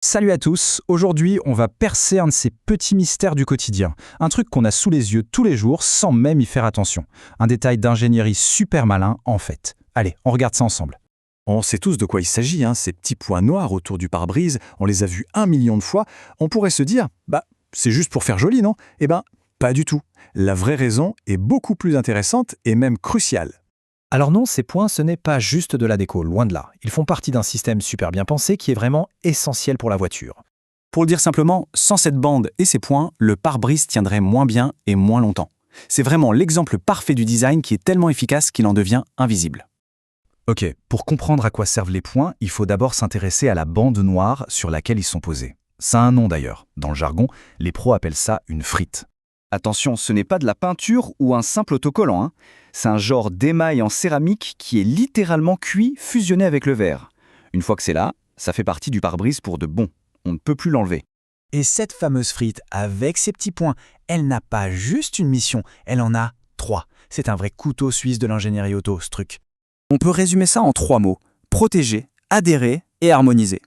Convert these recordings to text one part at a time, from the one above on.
Salut à tous, aujourd'hui on va percer un de ces petits mystères du quotidien, un truc qu'on a sous les yeux tous les jours sans même y faire attention. Un détail d'ingénierie super malin en fait. Allez, on regarde ça ensemble. On sait tous de quoi il s'agit, ces petits points noirs autour du pare-brise, on les a vus 1 million de fois. On pourrait se dire, c'est juste pour faire joli, non? Pas du tout. La vraie raison est beaucoup plus intéressante et même cruciale. Alors non, ces points, ce n'est pas juste de la déco, loin de là. Ils font partie d'un système super bien pensé qui est vraiment essentiel pour la voiture. Pour le dire simplement, sans cette bande et ces points, le pare-brise tiendrait moins bien et moins longtemps. C'est vraiment l'exemple parfait du design qui est tellement efficace qu'il en devient invisible. Ok, pour comprendre à quoi servent les points, il faut d'abord s'intéresser à la bande noire sur laquelle ils sont posés. Ça a un nom d'ailleurs. Dans le jargon, les pros appellent ça une frite. Attention, ce n'est pas de la peinture ou un simple autocollant. C'est un genre d'émail en céramique qui est littéralement cuit, fusionné avec le verre. Une fois que c'est là, ça fait partie du pare-brise pour de bon. On ne peut plus l'enlever. Et cette fameuse frite, avec ses petits points, elle n'a pas juste une mission, elle en a 3. C'est un vrai couteau suisse de l'ingénierie auto, ce truc. On peut résumer ça en 3 mots. Protéger, adhérer et harmoniser.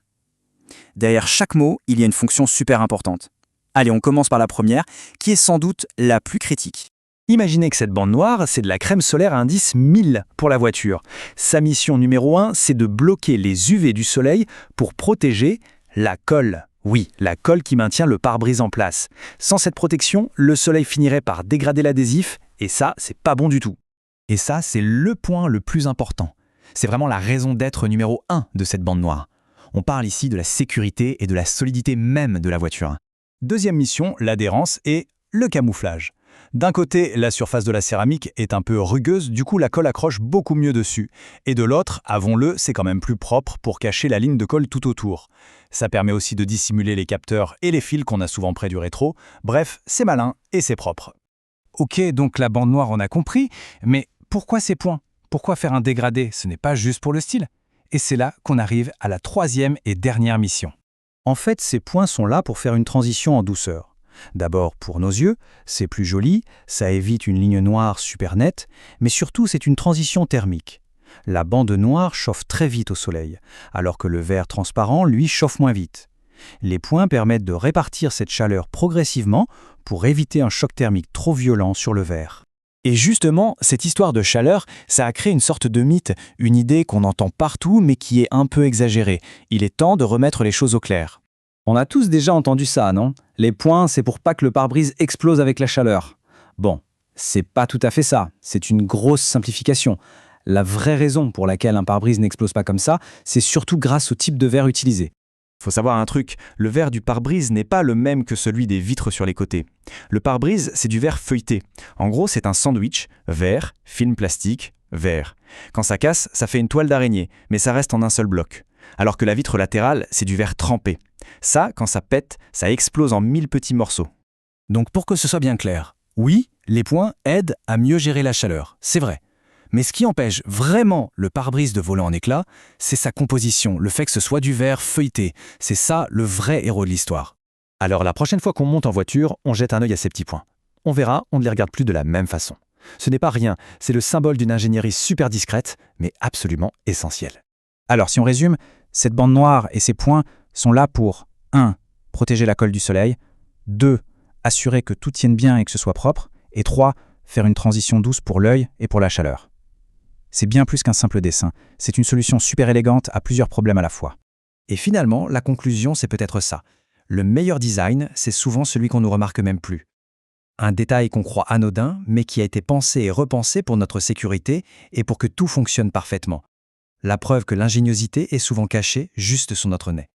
Derrière chaque mot, il y a une fonction super importante. Allez, on commence par la première, qui est sans doute la plus critique. Imaginez que cette bande noire, c'est de la crème solaire à indice 1000 pour la voiture. Sa mission numéro 1, c'est de bloquer les UV du soleil pour protéger la colle. Oui, la colle qui maintient le pare-brise en place. Sans cette protection, le soleil finirait par dégrader l'adhésif, et ça, c'est pas bon du tout. Et ça, c'est le point le plus important. C'est vraiment la raison d'être numéro 1 de cette bande noire. On parle ici de la sécurité et de la solidité même de la voiture. Deuxième mission, l'adhérence et le camouflage. D'un côté, la surface de la céramique est un peu rugueuse, du coup la colle accroche beaucoup mieux dessus. Et de l'autre, avouons-le, c'est quand même plus propre pour cacher la ligne de colle tout autour. Ça permet aussi de dissimuler les capteurs et les fils qu'on a souvent près du rétro. Bref, c'est malin et c'est propre. Ok, donc la bande noire, on a compris, mais pourquoi ces points? Pourquoi faire un dégradé? Ce n'est pas juste pour le style. Et c'est là qu'on arrive à la troisième et dernière mission. En fait, ces points sont là pour faire une transition en douceur. D'abord, pour nos yeux, c'est plus joli, ça évite une ligne noire super nette, mais surtout c'est une transition thermique. La bande noire chauffe très vite au soleil, alors que le verre transparent, lui, chauffe moins vite. Les points permettent de répartir cette chaleur progressivement pour éviter un choc thermique trop violent sur le verre. Et justement, cette histoire de chaleur, ça a créé une sorte de mythe, une idée qu'on entend partout mais qui est un peu exagérée. Il est temps de remettre les choses au clair. On a tous déjà entendu ça, non? Les points, c'est pour pas que le pare-brise explose avec la chaleur. Bon, c'est pas tout à fait ça. C'est une grosse simplification. La vraie raison pour laquelle un pare-brise n'explose pas comme ça, c'est surtout grâce au type de verre utilisé. Faut savoir un truc, le verre du pare-brise n'est pas le même que celui des vitres sur les côtés. Le pare-brise, c'est du verre feuilleté. En gros, c'est un sandwich, verre, film plastique, verre. Quand ça casse, ça fait une toile d'araignée, mais ça reste en un seul bloc. Alors que la vitre latérale, c'est du verre trempé. Ça, quand ça pète, ça explose en 1000 petits morceaux. Donc pour que ce soit bien clair, oui, les points aident à mieux gérer la chaleur, c'est vrai. Mais ce qui empêche vraiment le pare-brise de voler en éclats, c'est sa composition, le fait que ce soit du verre feuilleté. C'est ça le vrai héros de l'histoire. Alors la prochaine fois qu'on monte en voiture, on jette un œil à ces petits points. On verra, on ne les regarde plus de la même façon. Ce n'est pas rien, c'est le symbole d'une ingénierie super discrète, mais absolument essentielle. Alors si on résume, cette bande noire et ces points sont là pour 1. Protéger la colle du soleil, 2. Assurer que tout tienne bien et que ce soit propre, et 3. Faire une transition douce pour l'œil et pour la chaleur. C'est bien plus qu'un simple dessin, c'est une solution super élégante à plusieurs problèmes à la fois. Et finalement, la conclusion, c'est peut-être ça. Le meilleur design, c'est souvent celui qu'on ne remarque même plus. Un détail qu'on croit anodin, mais qui a été pensé et repensé pour notre sécurité et pour que tout fonctionne parfaitement. La preuve que l'ingéniosité est souvent cachée juste sous notre nez.